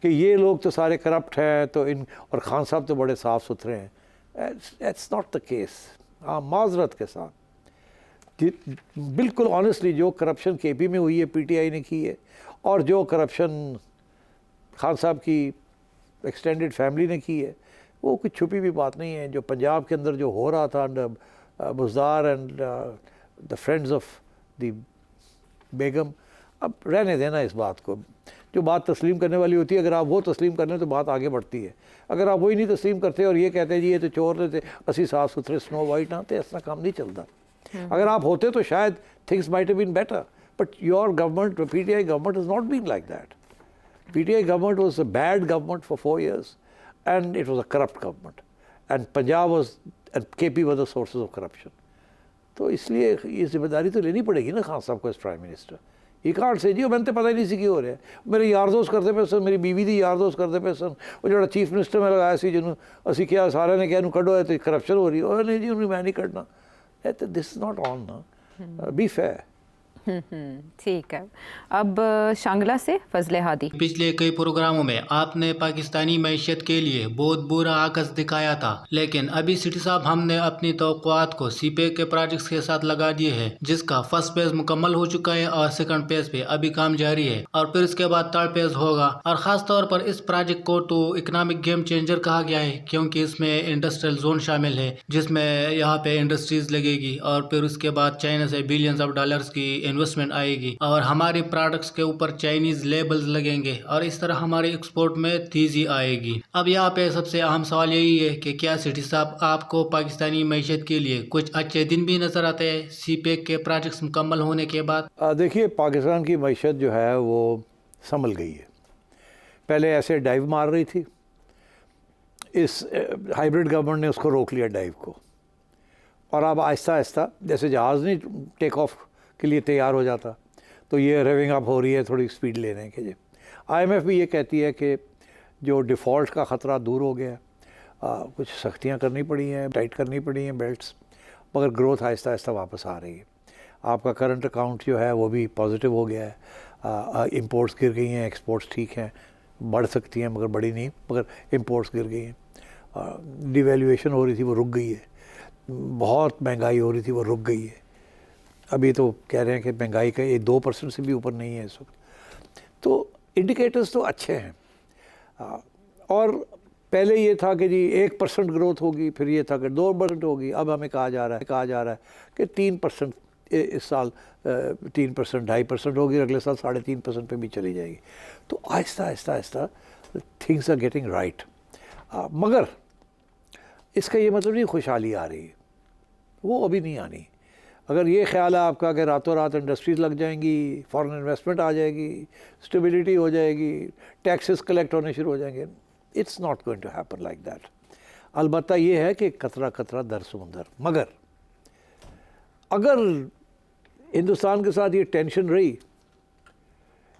کہ یہ لوگ تو سارے کرپٹ ہیں تو اور خان صاحب تو بڑے صاف ستھرے ہیں. It's not the case. معذرت کے ساتھ بالکل آنیسٹلی جو کرپشن کے پی میں ہوئی ہے PTI نے کی ہے, اور جو کرپشن خان صاحب کی ایکسٹینڈڈ فیملی نے کی ہے, وہ کوئی چھپی بھی بات نہیں ہے. جو پنجاب کے اندر جو ہو رہا تھا under Buzdar and the friends of the بیگم, اب رہنے دینا اس بات کو. جو بات تسلیم کرنے والی ہوتی ہے, اگر آپ وہ تسلیم کر لیں تو بات آگے بڑھتی ہے. اگر آپ وہی نہیں تسلیم کرتے اور یہ کہتے ہیں جی یہ تو چور تھے, اسی صاف ستھرے سنو وائٹ نہ تھے, ایسا کام نہیں چلتا. اگر آپ ہوتے تو شاید things might have been better, but your government, PTI government has not been like that. PTI government was a bad government for 4 years and it was a corrupt government, and Punjab was and KP were the sources of corruption. تو اس لیے یہ ذمہ داری تو لینی پڑے گی نا خان صاحب کو ایز پرائم منسٹر. یہ کانٹ سے جی میں نے پتہ ہی نہیں سی کی ہو رہا ہے, میرے یار دوست کرتے پے سن, میری بیوی دی یار دوست کرتے پے سن, وہ جڑا چیف منسٹر میں لگایا سی جنوں اسی کیا سارے نے کہا انہوں کڈو ہے تو کرپشن ہو رہی ہے, اور نہیں جی انہوں میں نہیں کڈنا. دس از ناٹ آن نا, بی فیئر. ٹھیک ہے. اب شانگلہ سے فضل ہادی. پچھلے کئی پروگراموں میں آپ نے پاکستانی معیشت کے لیے بہت برا عکس دکھایا تھا, لیکن ابھی سٹی صاحب ہم نے اپنی توقعات کو سی پیک کے پروجیکٹس کے ساتھ لگا دیے ہیں, جس کا فرسٹ فیز مکمل ہو چکا ہے اور سیکنڈ فیز پہ ابھی کام جاری ہے, اور پھر اس کے بعد تھرڈ فیز ہوگا. اور خاص طور پر اس پروجیکٹ کو تو اکنامک گیم چینجر کہا گیا ہے, کیونکہ اس میں انڈسٹریل زون شامل ہے جس میں یہاں پہ انڈسٹریز لگے گی, اور پھر اس کے بعد چائنا سے بلینز آف ڈالرز کی انویسٹمنٹ آئے گی, اور ہماری پروڈکٹس کے اوپر چائنیز لیبلز لگیں گے, اور اس طرح ہماری ایکسپورٹ میں تیزی آئے گی. اب یہاں پہ سب سے اہم سوال یہی ہے کہ کیا سٹی صاحب آپ کو پاکستانی معیشت کے لیے کچھ اچھے دن بھی نظر آتے ہیں سی پیک کے پروجیکٹس مکمل ہونے کے بعد؟ دیکھیے پاکستان کی معیشت جو ہے وہ سنبھل گئی ہے. پہلے ایسے ڈائیو مار رہی تھی, اس ہائیبریڈ گورنمنٹ نے اس کو روک لیا ڈائیو کو, اور اب آہستہ آہستہ جیسے جہاز نہیں ٹیک آف کے لیے تیار ہو جاتا تو یہ ریونگ اپ ہو رہی ہے تھوڑی سپیڈ لینے کے. IMF بھی یہ کہتی ہے کہ جو ڈیفالٹ کا خطرہ دور ہو گیا, کچھ سختیاں کرنی پڑی ہیں, ٹائٹ کرنی پڑی ہیں بیلٹس, مگر گروتھ آہستہ آہستہ واپس آ رہی ہے. آپ کا کرنٹ اکاؤنٹ جو ہے وہ بھی پازیٹیو ہو گیا ہے, امپورٹس گر گئی ہیں, ایکسپورٹس ٹھیک ہیں, بڑھ سکتی ہیں مگر بڑی نہیں, مگر امپورٹس گر گئی ہیں. ڈی ویلیویشن ہو رہی تھی وہ رک گئی ہے, بہت مہنگائی ہو رہی تھی وہ رک گئی ہے. ابھی تو کہہ رہے ہیں کہ مہنگائی کا یہ 2% سے بھی اوپر نہیں ہے اس وقت. تو انڈیکیٹرز تو اچھے ہیں. اور پہلے یہ تھا کہ جی 1% گروتھ ہوگی, پھر یہ تھا کہ 2% ہوگی, اب ہمیں کہا جا رہا ہے کہ 3% اس سال 3%, 2.5% ہوگی, اگلے سال 3.5% پہ بھی چلی جائے گی. تو آہستہ آہستہ آہستہ تھنگس آر گیٹنگ رائٹ. مگر اس کا یہ مطلب نہیں خوشحالی آ رہی ہے, وہ ابھی نہیں آنی. اگر یہ خیال ہے آپ کا کہ راتوں رات انڈسٹریز لگ جائیں گی, فارن انویسٹمنٹ آ جائے گی, اسٹیبلٹی ہو جائے گی, ٹیکسز کلیکٹ ہونے شروع ہو جائیں گے, it's not going to happen like that. البتہ یہ ہے کہ قطرہ قطرہ در سمندر. مگر اگر ہندوستان کے ساتھ یہ ٹینشن رہی,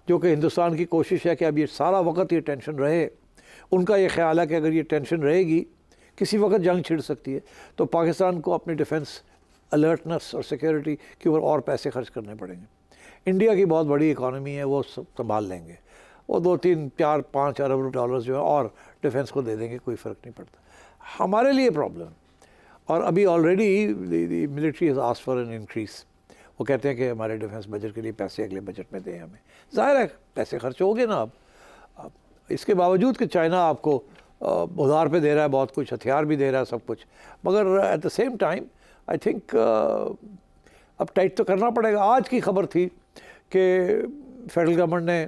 جو کہ ہندوستان کی کوشش ہے کہ اب یہ سارا وقت یہ ٹینشن رہے, ان کا یہ خیال ہے کہ اگر یہ ٹینشن رہے گی کسی وقت جنگ چھڑ سکتی ہے, تو پاکستان کو اپنی ڈیفنس الرٹنس اور سیکیورٹی کے اوپر اور پیسے خرچ کرنے پڑیں گے. انڈیا کی بہت بڑی اکانومی ہے, وہ سنبھال لیں گے, وہ 2, 3, 4, 5 ارب ڈالرز جو ہے اور ڈیفنس کو دے دیں گے, کوئی فرق نہیں پڑتا. ہمارے لیے پرابلم, اور ابھی already the military has asked for an increase. وہ کہتے ہیں کہ ہمارے ڈیفنس بجٹ کے لیے پیسے اگلے بجٹ میں دیں ہمیں. ظاہر ہے پیسے خرچ ہو گے نا. اب اس کے باوجود کہ چائنا آپ کو ادھار پہ دے رہا ہے بہت کچھ, ہتھیار بھی دے رہا ہے, سب کچھ, مگر at the same time I think اب ٹائٹ تو کرنا پڑے گا. آج کی خبر تھی کہ فیڈرل گورنمنٹ نے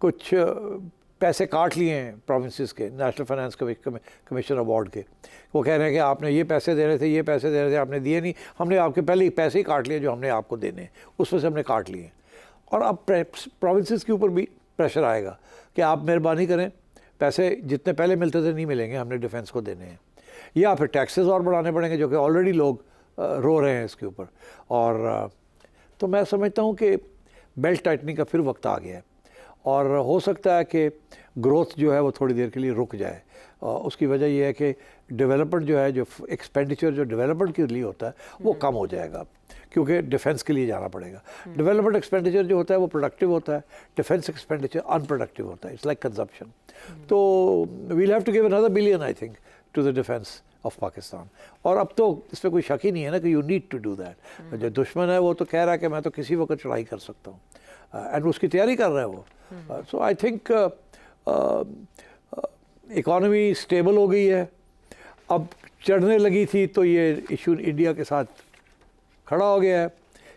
کچھ پیسے کاٹ لیے ہیں پروونسز کے نیشنل فائنانس کمیشن ایوارڈ کے. وہ کہہ رہے ہیں کہ آپ نے یہ پیسے دے رہے تھے, یہ پیسے دے رہے تھے, آپ نے دیے نہیں, ہم نے آپ کے پہلے ہی پیسے ہی کاٹ لیے جو ہم نے آپ کو دینے ہیں, اس میں سے ہم نے کاٹ لیے ہیں. اور اب پروونسز کے اوپر بھی پریشر آئے گا کہ آپ مہربانی کریں, پیسے جتنے پہلے ملتے تھے نہیں ملیں گے, ہم نے ڈیفنس کو دینے ہیں, یا پھر ٹیکسز اور بڑھانے پڑیں گے, جو کہ آلریڈی لوگ رو رہے ہیں اس کے اوپر. اور تو میں سمجھتا ہوں کہ بیلٹ ٹائٹننگ کا پھر وقت آ گیا ہے, اور ہو سکتا ہے کہ گروتھ جو ہے وہ تھوڑی دیر کے لیے رک جائے. اس کی وجہ یہ ہے کہ ڈیولپمنٹ جو ہے, جو ایکسپینڈیچر جو ڈیولپمنٹ کے لیے ہوتا ہے وہ کم ہو جائے گا, کیونکہ ڈیفینس کے لیے جانا پڑے گا. ڈیولپمنٹ ایکسپینڈیچر جو ہوتا ہے وہ پروڈکٹیو ہوتا ہے, ڈیفینس ایکسپینڈیچر ان پروڈکٹیو ہوتا ہے, اٹس لائک کنزمپشن. تو we'll have to give another billion I think to the defence of Pakistan. اور اب تو اس پہ کوئی شک ہی نہیں ہے نا کہ you need to do that. جو دشمن ہے وہ تو کہہ رہا ہے کہ میں تو کسی وقت چڑھائی کر سکتا ہوں, اینڈ اس کی تیاری کر رہا ہے وہ. سو آئی تھنک اکانومی اسٹیبل ہو گئی ہے, اب چڑھنے لگی تھی تو یہ ایشو انڈیا کے ساتھ کھڑا ہو گیا ہے,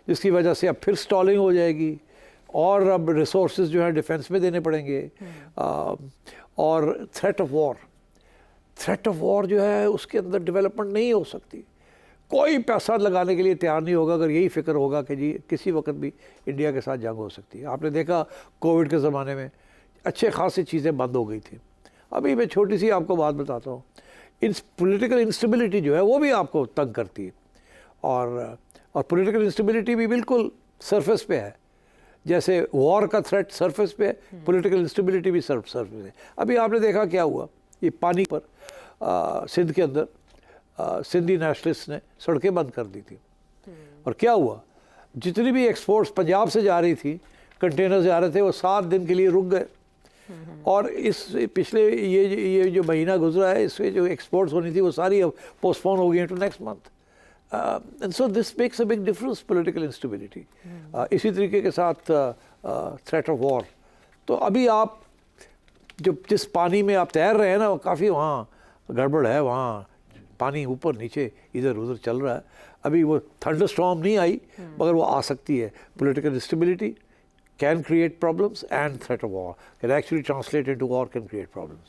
جس کی وجہ سے اب پھر سٹالنگ ہو جائے گی, اور اب ریسورسز جو ہیں ڈیفینس میں دینے پڑیں گے. اور تھریٹ آف وار جو ہے اس کے اندر ڈیولپمنٹ نہیں ہو سکتی. کوئی پیسہ لگانے کے لیے تیار نہیں ہوگا اگر یہی فکر ہوگا کہ جی کسی وقت بھی انڈیا کے ساتھ جنگ ہو سکتی ہے. آپ نے دیکھا کووڈ کے زمانے میں اچھے خاصی چیزیں بند ہو گئی تھیں. ابھی میں چھوٹی سی آپ کو بات بتاتا ہوں, پولیٹیکل انسٹیبلٹی جو ہے وہ بھی آپ کو تنگ کرتی ہے, اور پولیٹیکل انسٹیبلٹی بھی بالکل سرفیس پہ ہے. جیسے وار کا تھریٹ سرفیس پہ ہے, پولیٹیکل انسٹیبلٹی بھی سرفیس پہ ہے. ابھی آپ نے دیکھا کیا ہوا, یہ پانی پر سندھ کے اندر سندھی نیشنلسٹ نے سڑکیں بند کر دی تھی, اور کیا ہوا, جتنی بھی ایکسپورٹس پنجاب سے جا رہی تھی, کنٹینر جا رہے تھے, وہ 7 دن کے لیے رک گئے. اور اس پچھلے یہ جو مہینہ گزرا ہے اس میں جو ایکسپورٹس ہونی تھی وہ ساری اب پوسٹ پون ہو گئی ہیں to next month. And so this makes a big difference political instability. اسی طریقے کے ساتھ تھریٹ آف وار. تو ابھی آپ جس پانی میں آپ تیر رہے ہیں نا, وہ کافی وہاں گڑبڑ ہے, وہاں پانی اوپر نیچے ادھر ادھر چل رہا ہے. ابھی وہ تھنڈر اسٹارم نہیں آئی مگر وہ آ سکتی ہے. Political instability can create problems, and threat of war can actually translate into war, can create problems.